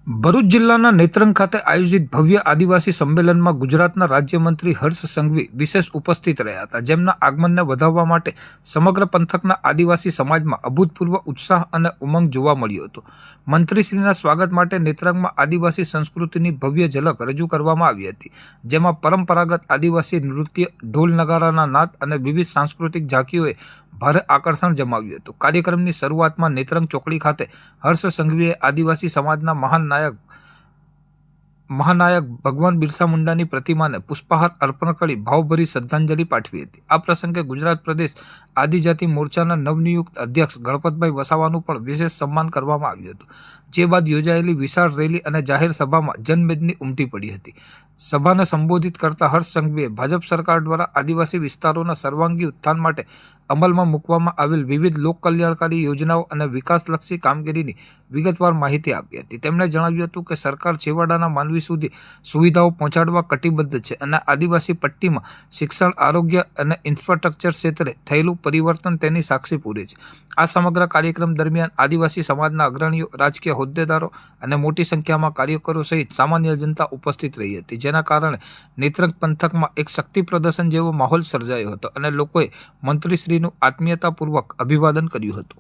ભરૂચ જિલ્લાના નેત્રંગ ખાતે આયોજિત ભવ્ય આદિવાસી સંમેલનમાં ગુજરાતના રાજ્યમંત્રી હર્ષ સંઘવી વિશેષ ઉપસ્થિત રહ્યા હતા, જેમના આગમનને વધાવવા માટે સમગ્ર પંથકના આદિવાસી સમાજમાં અભૂતપૂર્વ ઉત્સાહ અને ઉમંગ જોવા મળ્યો હતો. મંત્રીશ્રીના સ્વાગત માટે નેત્રંગમાં આદિવાસી સંસ્કૃતિની ભવ્ય ઝલક રજૂ કરવામાં આવી હતી, જેમાં પરંપરાગત આદિવાસી નૃત્ય, ઢોલ નગારાના નાદ અને વિવિધ સાંસ્કૃતિક ઝાંખીઓએ ભારે આકર્ષણ જમાવ્યું હતું. કાર્યક્રમની શરૂઆતમાં નેત્રંગ ચોકડી ખાતે હર્ષ સંઘવીએ આદિવાસી સમાજના મહાનાયક ભગવાન બિરસા મુંડાની પ્રતિમાને પુષ્પહાર અર્પણ કરી ભાવભરી શ્રદ્ધાંજલિ પાઠવી હતી. આ પ્રસંગે ગુજરાત પ્રદેશ આદિજાતિ મોરચાના નવનિયુક્ત અધ્યક્ષ ગણપતભાઈ વસાવાનું પણ વિશેષ સન્માન કરવામાં આવ્યું હતું. જે બાદ યોજાયેલી વિશાળ રેલી અને જાહેર સભામાં જનમેદની ઉમટી પડી હતી. સભાને સંબોધિત કરતા હર્ષ સંઘવીએ ભાજપ સરકાર દ્વારા આદિવાસી વિસ્તારોના સર્વાંગી ઉત્થાન માટે અમલમાં મૂકવામાં આવેલ વિવિધ લોક કલ્યાણકારી યોજનાઓ અને વિકાસલક્ષી કામગીરીની વિગતવાર માહિતી આપી હતી. તેમણે જણાવ્યું હતું કે સરકાર છેવાડાના માનવી સુધી સુવિધાઓ પહોંચાડવા કટિબદ્ધ છે અને આદિવાસી પટ્ટીમાં શિક્ષણ, આરોગ્ય અને ઇન્ફ્રાસ્ટ્રક્ચર ક્ષેત્રે થયેલું પરિવર્તન તેની સાક્ષી પૂરે છે. આ સમગ્ર કાર્યક્રમ દરમિયાન આદિવાસી સમાજના અગ્રણીઓ, રાજકીય હોદ્દેદારો અને મોટી સંખ્યામાં કાર્યકરો સહિત સામાન્ય જનતા ઉપસ્થિત રહી હતી, જેના કારણે નેત્રંગ પંથકમાં એક શક્તિ પ્રદર્શન જેવો માહોલ સર્જાયો હતો અને લોકોએ મંત્રીશ્રીનું આત્મીયતાપૂર્વક અભિવાદન કર્યું હતું.